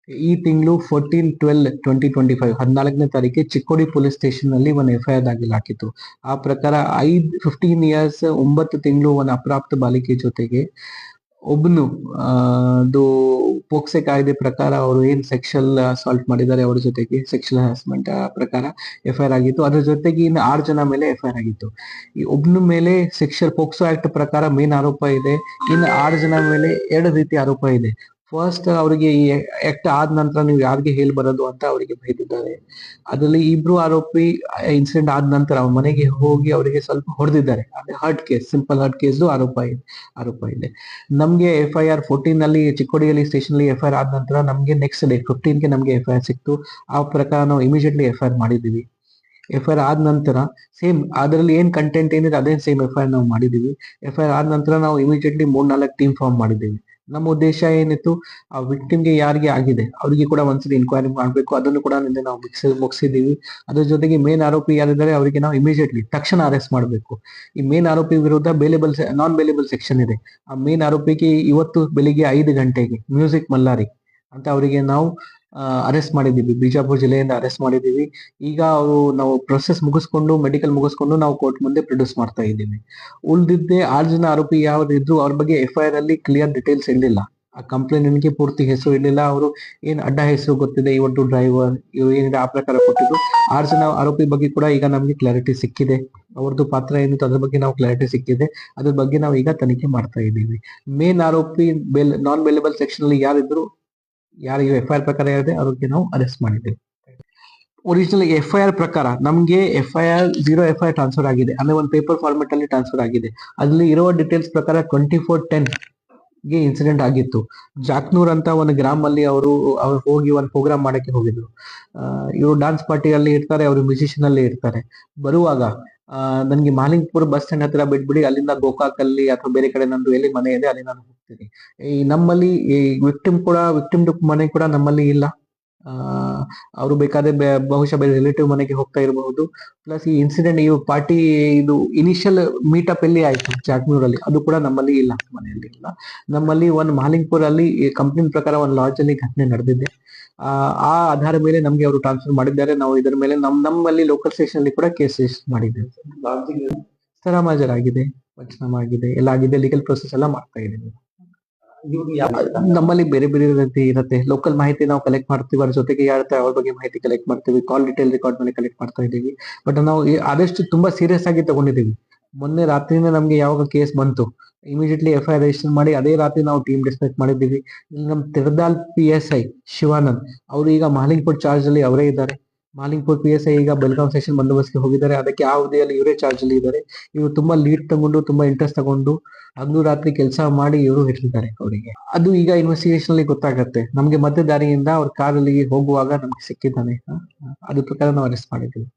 ಈ ತಿಂಗಳು 14/12/2025 14ನೇ ತಾರೀಕಿಗೆ ಚಿಕ್ಕೋಡಿ ಪೊಲೀಸ್ ಸ್ಟೇಷನ್ ನಲ್ಲಿ ಒಂದು FIR ದಾಖಲಾಗಿತ್ತು. ಆ ಪ್ರಕಾರ 15 ಇಯರ್ಸ್ 9 ತಿಂಗಳು ಒಂದು ಅಪ್ರಾಪ್ತ ಬಾಲಿಕೆ ಜೊತೆಗೆ ಒಬ್ನು ಅದು ಪೋಕ್ಸೆ ಕಾಯ್ದೆ ಪ್ರಕಾರ ಅವರು ಏನ್ ಸೆಕ್ಷುವಲ್ ಅಸಾಲ್ಟ್ ಮಾಡಿದ್ದಾರೆ ಅವ್ರ ಜೊತೆಗೆ ಸೆಕ್ಷುವಲ್ ಹರಾಸ್ಮೆಂಟ್ ಪ್ರಕಾರ FIR ಆಗಿತ್ತು. ಅದ್ರ ಜೊತೆಗೆ ಇನ್ನು 6 ಜನ ಮೇಲೆ FIR ಆಗಿತ್ತು. ಈ ಒಬ್ನ ಮೇಲೆ ಸೆಕ್ಷುವಲ್ ಪೋಕ್ಸೋ ಆಕ್ಟ್ ಪ್ರಕಾರ ಮೇನ್ ಆರೋಪ ಇದೆ. ಇನ್ನು 6 ಜನ ಮೇಲೆ 2 ರೀತಿ ಆರೋಪ ಇದೆ. ಫಸ್ಟ್ ಅವರಿಗೆ ಈ ಆಕ್ಟ್ ಆದ ನಂತರ ನೀವು ಯಾರಿಗೆ ಹೇಳಿ ಬರೋದು ಅಂತ ಅವರಿಗೆ ಬೈದಿದ್ದಾರೆ. ಅದರಲ್ಲಿ ಇಬ್ರು ಆರೋಪಿ ಇನ್ಸಿಡೆಂಟ್ ಆದ ನಂತರ ಅವ್ರ ಮನೆಗೆ ಹೋಗಿ ಅವರಿಗೆ ಸ್ವಲ್ಪ ಹೊಡೆದಿದ್ದಾರೆ. ಅದೇ hurt case, simple hurt case ಆರೋಪ ಇದೆ. ನಮ್ಗೆ FIR 14 ನಲ್ಲಿ ಚಿಕ್ಕೋಡಿಯಲ್ಲಿ ಸ್ಟೇಷನ್ ಅಲ್ಲಿ FIR ಆದ ನಂತರ ನಮ್ಗೆ ನೆಕ್ಸ್ಟ್ ಡೇ 15ಗೆ ನಮ್ಗೆ FIR ಸಿಕ್ತು. ಆ ಪ್ರಕಾರ ನಾವು ಇಮಿಡಿಯೇಟ್ಲಿ FIR ಮಾಡಿದೀವಿ. FIR ಆದ ನಂತರ ಸೇಮ್ ಅದರಲ್ಲಿ ಏನ್ ಕಂಟೆಂಟ್ ಏನಿದೆ ಅದೇ ಸೇಮ್ FIR ನಾವು ಮಾಡಿದೀವಿ. FIR ಆದ ನಂತರ ನಾವು ಇಮಿಡಿಯೇಟ್ಲಿ 3-4 ಟೀಮ್ ಫಾರ್ಮ್ ಮಾಡಿದ್ದೀವಿ. ನಮ್ಮ ಉದ್ದೇಶ ಏನಿತ್ತು, ಆ ವಿಕ್ಟಿಮ್ಗೆ ಯಾರಿಗೆ ಆಗಿದೆ ಅವರಿಗೆ ಕೂಡ ಒಂದ್ಸಲಿ ಇನ್ಕ್ವೈರಿ ಮಾಡ್ಬೇಕು. ಅದನ್ನು ಕೂಡ ನಿನ್ನೆ ನಾವು ಮುಗಿಸಿದೀವಿ. ಅದ್ರ ಜೊತೆಗೆ ಮೇನ್ ಆರೋಪಿ ಯಾರಿದ್ದಾರೆ ಅವರಿಗೆ ನಾವು ಇಮಿಡಿಯೇಟ್ಲಿ ತಕ್ಷಣ ಅರೆಸ್ಟ್ ಮಾಡಬೇಕು. ಈ ಮೇನ್ ಆರೋಪಿ ವಿರುದ್ಧ ನಾನ್ ಬೇಲೇಬಲ್ ಸೆಕ್ಷನ್ ಇದೆ. ಆ ಮೇನ್ ಆರೋಪಿಗೆ ಇವತ್ತು ಬೆಳಿಗ್ಗೆ 5 ಗಂಟೆಗೆ ಮ್ಯೂಸಿಕ್ ಮಲ್ಲಾರಿ ಅಂತ ಅವರಿಗೆ ನಾವು ಅರೆಸ್ಟ್ ಮಾಡಿದ್ದೀವಿ. ಬಿಜಾಪುರ ಜಿಲ್ಲೆಯಿಂದ ಅರೆಸ್ಟ್ ಮಾಡಿದ್ದೀವಿ. ಈಗ ನಾವು ಪ್ರೊಸೆಸ್ ಮುಗಿಸ್ಕೊಂಡು ಮೆಡಿಕಲ್ ಮುಗಿಸ್ಕೊಂಡು ನಾವು ಕೋರ್ಟ್ ಮುಂದೆ ಪ್ರೊಡ್ಯೂಸ್ ಮಾಡ್ತಾ ಇದ್ದೀವಿ. ಉಳಿದಿದ್ದೆ 6 ಜನ ಆರೋಪಿ ಯಾವ್ದಿದ್ರು ಅವ್ರ ಬಗ್ಗೆ FIR ಅಲ್ಲಿ ಕ್ಲಿಯರ್ ಡೀಟೇಲ್ಸ್ ಇರಲಿಲ್ಲ. ಆ ಕಂಪ್ಲೇಂಟ್ಗೆ ಪೂರ್ತಿ ಹೆಸರು ಇರಲಿಲ್ಲ. ಅವರು ಏನ್ ಅಡ್ಡ ಹೆಸರು ಗೊತ್ತಿದೆ, ಇವತ್ತು ಡ್ರೈವರ್ ಇವ್ರು ಏನಿದೆ ಆ ಪ್ರಕಾರ ಕೊಟ್ಟಿದ್ರು. 6 ಜನ ಆರೋಪಿ ಬಗ್ಗೆ ಕೂಡ ಈಗ ನಮ್ಗೆ ಕ್ಲಾರಿಟಿ ಸಿಕ್ಕಿದೆ. ಅವ್ರದ್ದು ಪಾತ್ರ ಏನಿತ್ತು ಅದ್ರ ಬಗ್ಗೆ ನಾವು ಕ್ಲಾರಿಟಿ ಸಿಕ್ಕಿದೆ. ಅದ್ರ ಬಗ್ಗೆ ನಾವು ಈಗ ತನಿಖೆ ಮಾಡ್ತಾ ಇದ್ದೀವಿ. ಮೇನ್ ಆರೋಪಿ ನಾನ್ ಬೇಲೇಬಲ್ ಸೆಕ್ಷನ್ ಅಲ್ಲಿ ಯಾರಿದ್ರು, ಯಾರಿಗೆ FIR ಪ್ರಕಾರ ಇದೆ ಅವ್ರಿಗೆ ನಾವು ಅರೆಸ್ಟ್ ಮಾಡಿದ್ದೇವೆ. ಒರಿಜಿನಲ್ FIR ಪ್ರಕಾರ ನಮ್ಗೆ zero FIR ಟ್ರಾನ್ಸ್ಫರ್ ಆಗಿದೆ. ಅಂದ್ರೆ ಒಂದು ಪೇಪರ್ ಫಾರ್ಮೆಟ್ ಅಲ್ಲಿ ಟ್ರಾನ್ಸ್ಫರ್ ಆಗಿದೆ. ಅದ್ರಲ್ಲಿ ಇರೋ ಡೀಟೇಲ್ಸ್ ಪ್ರಕಾರ 24/10 ಗೆ ಇನ್ಸಿಡೆಂಟ್ ಆಗಿತ್ತು. ಜಾಕ್ನೂರ್ ಅಂತ ಒಂದು ಗ್ರಾಮ್ ಅಲ್ಲಿ ಅವರು ಹೋಗಿ ಒಂದು ಪ್ರೋಗ್ರಾಮ್ ಮಾಡಕ್ಕೆ ಹೋಗಿದ್ರು. ಇವರು ಡಾನ್ಸ್ ಪಾರ್ಟಿ ಅಲ್ಲಿ ಇರ್ತಾರೆ, ಅವರು ಮ್ಯೂಸಿಷಿಯನ್ ಅಲ್ಲಿ ಇರ್ತಾರೆ. ಬರುವಾಗ ನನ್ಗೆ ಮಾಲಿಂಗ್ಪುರ್ ಬಸ್ ಸ್ಟ್ಯಾಂಡ್ ಹತ್ರ ಬಿಟ್ಬಿಡಿ, ಅಲ್ಲಿಂದ ಗೋಕಾಕ್ ಅಲ್ಲಿ ಅಥವಾ ಬೇರೆ ಕಡೆ ನಂದು ಎಲ್ಲಿ ಮನೆ ಇದೆ ಅಲ್ಲಿ ನಾನು ಹೋಗ್ತೀನಿ. ಈ ನಮ್ಮಲ್ಲಿ ಈ ವಿಕ್ಟಿಮ್ ಮನೆ ಕೂಡ ನಮ್ಮಲ್ಲಿ ಇಲ್ಲ. ಅವರು ಬೇಕಾದ್ರೆ ಬಹುಶಃ ಬೇರೆ ರಿಲೇಟಿವ್ ಮನೆಗೆ ಹೋಗ್ತಾ ಇರಬಹುದು. ಪ್ಲಸ್ ಈ ಇನ್ಸಿಡೆಂಟ್ ಈ ಪಾರ್ಟಿ ಇದು ಇನಿಷಿಯಲ್ ಮೀಟಪ್ ಎಲ್ಲಿ ಆಯ್ತು ಜಾಕ್ನೂರಲ್ಲಿ, ಅದು ಕೂಡ ನಮ್ಮಲ್ಲಿ ಇಲ್ಲ, ಮನೆಯಲ್ಲಿ ಇಲ್ಲ. ನಮ್ಮಲ್ಲಿ ಒಂದು ಮಾಲಿಂಗ್ಪುರ್ ಅಲ್ಲಿ ಕಂಪ್ನಿ ಪ್ರಕಾರ ಒಂದು ಲಾಡ್ಜ್ ಅಲ್ಲಿ ಘಟನೆ ನಡೆದಿದೆ. ಆ ಆಧಾರ ಮೇಲೆ ನಮ್ಗೆ ಅವರು ಟ್ರಾನ್ಸ್ಫರ್ ಮಾಡಿದ್ದಾರೆ. ನಾವು ಇದರ ಮೇಲೆ ನಮ್ಮಲ್ಲಿ ಲೋಕಲ್ ಸ್ಟೇಷನ್ ಅಲ್ಲಿ ಕೂಡ ಕೇಸ್ ರಿಜಿಸ್ಟರ್ ಮಾಡಿದ್ದೇವೆ. ಸ್ಥಳಮಾಜರ್ ಆಗಿದೆ, ಪಂಚನಾಮ ಆಗಿದೆ, ಎಲ್ಲ ಆಗಿದೆ. ಲೀಗಲ್ ಪ್ರೊಸೆಸ್ ಎಲ್ಲ ಮಾಡ್ತಾ ಇದ್ದೀವಿ. ನಮ್ಮಲ್ಲಿ ಬೇರೆ ಬೇರೆ ರೀತಿ ಇರುತ್ತೆ. ಲೋಕಲ್ ಮಾಹಿತಿ ನಾವು ಕಲೆಕ್ಟ್ ಮಾಡ್ತೀವಿ, ಅದ್ರ ಜೊತೆಗೆ ಯಾರ ಅವ್ರ ಬಗ್ಗೆ ಮಾಹಿತಿ ಕಲೆಕ್ಟ್ ಮಾಡ್ತೀವಿ. ಕಾಲ್ ಡೀಟೇಲ್ ರೆಕಾರ್ಡ್ ಮೇಲೆ ಕಲೆಕ್ಟ್ ಮಾಡ್ತಾ ಇದ್ದೀವಿ. ಬಟ್ ನಾವು ಆದಷ್ಟು ತುಂಬಾ ಸೀರಿಯಸ್ ಆಗಿ ತಗೊಂಡಿದ್ದೀವಿ. ಮೊನ್ನೆ ರಾತ್ರಿನೇ ನಮ್ಗೆ ಯಾವಾಗ ಕೇಸ್ ಬಂತು ಇಮಿಡಿಯೇಟ್ಲಿ FIR ರಿಜಿಸ್ಟರ್ ಮಾಡಿ ಅದೇ ರಾತ್ರಿ ನಾವು ಟೀಮ್ ಡಿಸ್ಪ್ಯಾಚ್ ಮಾಡಿದ್ದೀವಿ. ನಮ್ ತಿರ್ದಾಲ್ PSI ಶಿವಾನಂದ್ ಅವರು ಈಗ ಮಾಲಿಂಗ್ಪುರ್ ಚಾರ್ಜ್ ಅಲ್ಲಿ ಅವರೇ ಇದ್ದಾರೆ. ಮಾಲಿಂಗ್ಪುರ್ PSI ಈಗ ಬೆಳಗಾಂ ಸೆಷನ್ ಬಂದೋಬಸ್ತ್ಗೆ ಹೋಗಿದ್ದಾರೆ. ಅದಕ್ಕೆ ಆ ಅವಧಿಯಲ್ಲಿ ಇವರೇ ಚಾರ್ಜ್ ಅಲ್ಲಿ ಇದ್ದಾರೆ. ಇವರು ತುಂಬಾ ಲೀಡ್ ತಗೊಂಡು ತುಂಬಾ ಇಂಟ್ರೆಸ್ಟ್ ತಗೊಂಡು ಹಗಲು ರಾತ್ರಿ ಕೆಲಸ ಮಾಡಿ ಇವರು ಹಿಡಿದಿದ್ದಾರೆ ಅವರಿಗೆ. ಅದು ಈಗ ಇನ್ವೆಸ್ಟಿಗೇಷನ್ ಅಲ್ಲಿ ಗೊತ್ತಾಗತ್ತೆ. ನಮ್ಗೆ ಮಧ್ಯ ದಾರಿಯಿಂದ ಅವ್ರ ಕಾರಲ್ಲಿ ಹೋಗುವಾಗ ನಮ್ಗೆ ಸಿಕ್ಕಿದ್ದಾನೆ. ಅದ್ರ ಪ್ರಕಾರ ನಾವು ಅರೆಸ್ಟ್ ಮಾಡಿದ್ದೀವಿ.